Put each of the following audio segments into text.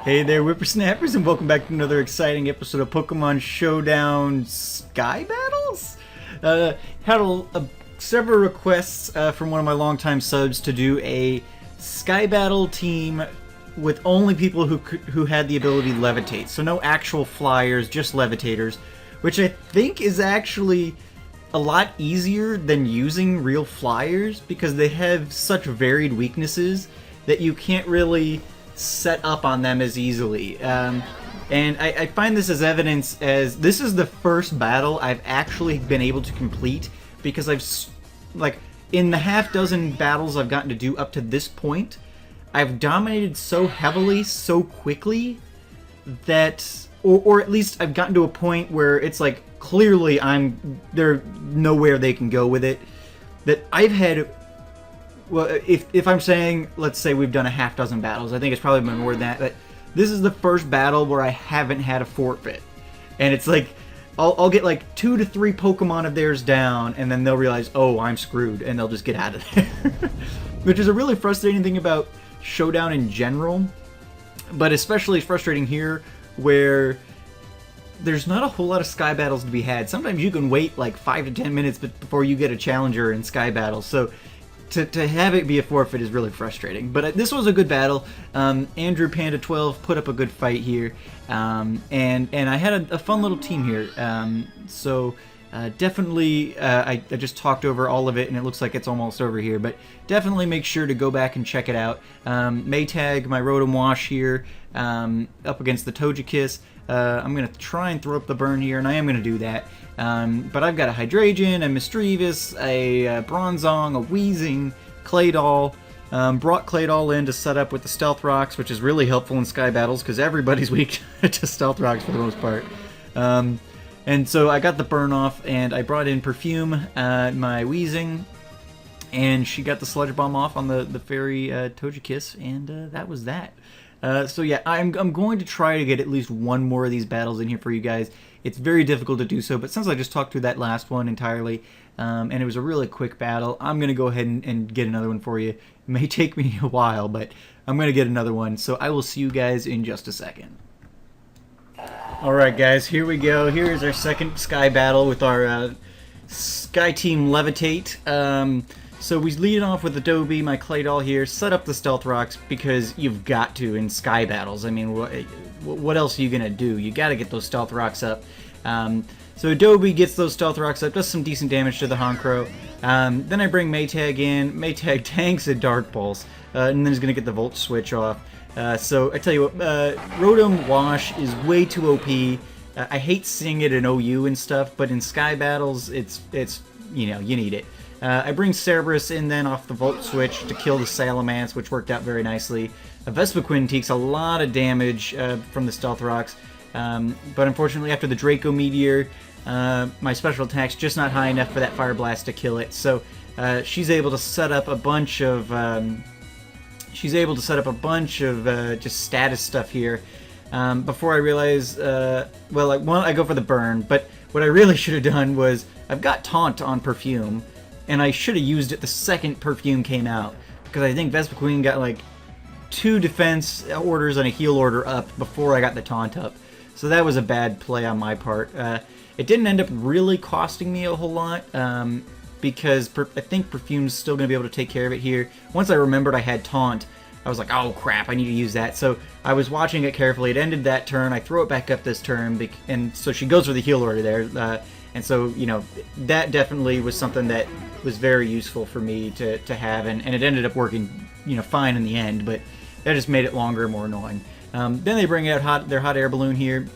Hey there, whippersnappers, and welcome back to another exciting episode of Pokemon Showdown Sky Battles? Several requests from one of my longtime subs to do a Sky Battle team with only people who had the ability to levitate. So no actual flyers, just levitators, which I think is actually a lot easier than using real flyers because they have such varied weaknesses that you can't really set up on them as easily. And I find this as evidence as this is the first battle I've actually been able to complete because in the half dozen battles I've gotten to do up to this point, I've dominated so heavily, so quickly that, or at least I've gotten to a point where it's like clearly there's nowhere they can go with it. That I've had. Well, if I'm saying, let's say we've done a half dozen battles, I think it's probably been more than that, but this is the first battle where I haven't had a forfeit. And it's like, I'll get like 2 to 3 Pokemon of theirs down, and then they'll realize, oh, I'm screwed, and they'll just get out of there. Which is a really frustrating thing about Showdown in general, but especially frustrating here, where there's not a whole lot of Sky Battles to be had. Sometimes you can wait like 5 to 10 minutes before you get a challenger in Sky Battles, so to have it be a forfeit is really frustrating. But this was a good battle. Andrew Panda 12 put up a good fight here, and I had a fun little team here. Definitely, I just talked over all of it, and it looks like it's almost over here. But definitely make sure to go back and check it out. Maytag, my Rotom Wash here, up against the Togekiss. I'm going to try and throw up the burn here, and I am going to do that. But I've got a Hydreigon, a Misdreavus, a Bronzong, a Weezing, Claydol. Brought Claydol in to set up with the Stealth Rocks, which is really helpful in Sky Battles because everybody's weak to Stealth Rocks for the most part. And so I got the burn off, and I brought in Perfume, my Weezing, and she got the Sludge Bomb off on the Fairy Togekiss, and that was that. So yeah, I'm going to try to get at least one more of these battles in here for you guys. It's very difficult to do so, but since I just talked through that last one entirely, and it was a really quick battle, I'm going to go ahead and get another one for you. It may take me a while, but I'm going to get another one, so I will see you guys in just a second. Alright guys, here we go. Here is our second Sky Battle with our Sky Team Levitate. So we lead off with Adobe, my Claydol here, set up the Stealth Rocks because you've got to in Sky Battles. I mean, what else are you going to do? You got to get those Stealth Rocks up. So Adobe gets those Stealth Rocks up, does some decent damage to the Honchkrow. Then I bring Maytag in. Maytag tanks a Dark Pulse, and then he's going to get the Volt Switch off. So I tell you what, Rotom Wash is way too OP. I hate seeing it in OU and stuff, but in Sky Battles, it's you know, you need it. I bring Cerberus in then off the Volt Switch to kill the Salamence, which worked out very nicely. Vespiquen takes a lot of damage from the Stealth Rocks, but unfortunately after the Draco Meteor, my special attack's just not high enough for that Fire Blast to kill it. So she's able to set up a bunch of just status stuff here. Before I realize, I go for the burn, but what I really should have done was I've got Taunt on Perfume. And I should have used it the second Perfume came out, because I think Vespiquen got like 2 defense orders and a heal order up before I got the Taunt up. So that was a bad play on my part. It didn't end up really costing me a whole lot, because I think Perfume's still going to be able to take care of it here. Once I remembered I had Taunt, I was like, oh crap, I need to use that. So I was watching it carefully. It ended that turn. I throw it back up this turn, and so she goes for the heal order there. And so, you know, that definitely was something that was very useful for me to have, and it ended up working, you know, fine in the end, but that just made it longer and more annoying. Then they bring out their Hot Air Balloon here.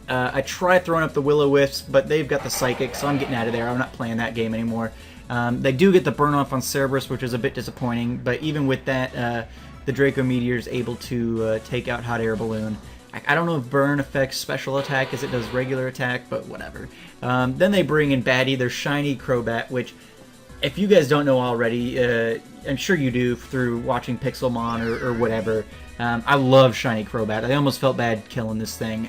I tried throwing up the Will-O-Wisps, but they've got the Psychic, so I'm getting out of there. I'm not playing that game anymore. They do get the burn off on Cerberus, which is a bit disappointing, but even with that, the Draco Meteor is able to take out Hot Air Balloon. I don't know if burn affects special attack as it does regular attack, but whatever. Then they bring in Batty, their shiny Crobat, which, if you guys don't know already, I'm sure you do through watching Pixelmon or whatever. I love shiny Crobat. I almost felt bad killing this thing.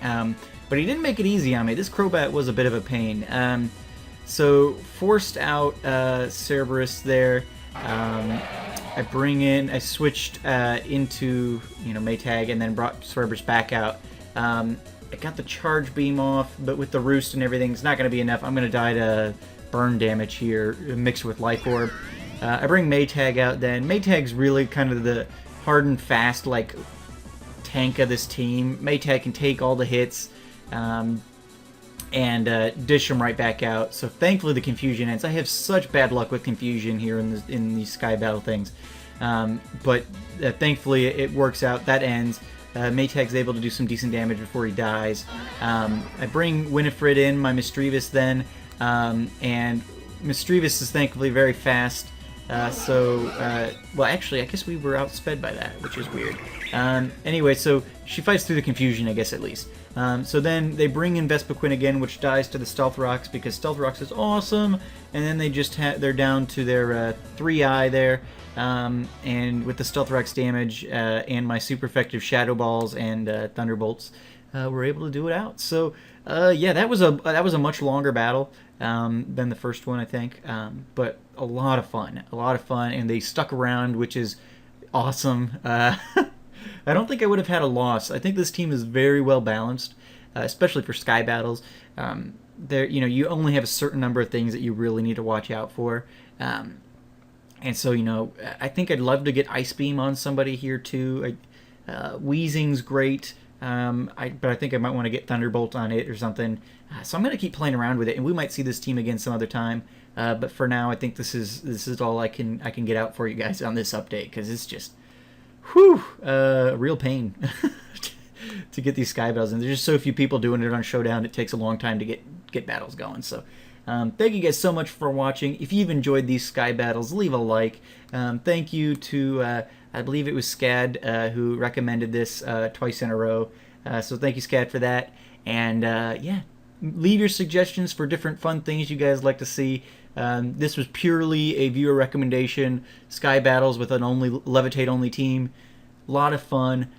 But he didn't make it easy on me. This Crobat was a bit of a pain. So forced out Cerberus there. I switched into, Maytag, and then brought Cerberus back out. I got the charge beam off, but with the roost and everything, it's not going to be enough. I'm going to die to burn damage here, mixed with Life Orb. I bring Maytag out then. Maytag's really kind of the hard and fast, like, tank of this team. Maytag can take all the hits, and dish them right back out. So thankfully the confusion ends. I have such bad luck with confusion here in these Sky Battle things, but thankfully it works out. That ends. Maytag's able to do some decent damage before he dies. I bring Winifred in, my Misdreavus then, and Misdreavus is thankfully very fast. Well, actually, I guess we were outsped by that, which is weird. Anyway, so she fights through the confusion, I guess, at least. So then they bring in Vespiquen again, which dies to the Stealth Rocks, because Stealth Rocks is awesome, and then they're down to their 3-eye there, and with the Stealth Rocks damage, and my super effective Shadow Balls and Thunderbolts, we're able to do it out. So, yeah, that was a much longer battle than the first one, I think, but a lot of fun, and they stuck around, which is awesome. I don't think I would have had a loss. I think this team is very well balanced, especially for Sky Battles. You only have a certain number of things that you really need to watch out for, and so I think I'd love to get Ice Beam on somebody here too. Wheezing's great. But I think I might want to get Thunderbolt on it or something. So I'm going to keep playing around with it, and we might see this team again some other time. But for now, I think this is all I can get out for you guys on this update, because it's just, real pain to get these Sky Battles. And there's just so few people doing it on Showdown. It takes a long time to get battles going. So thank you guys so much for watching. If you've enjoyed these Sky Battles, leave a like. Thank you to I believe it was Scad who recommended this twice in a row. So thank you, Scad, for that. And yeah, leave your suggestions for different fun things you guys like to see. This was purely a viewer recommendation. Sky Battles with an Levitate-only team. A lot of fun.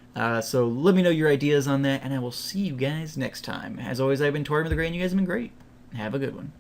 So let me know your ideas on that, and I will see you guys next time. As always, I've been Tori with the Gray, and you guys have been great. Have a good one.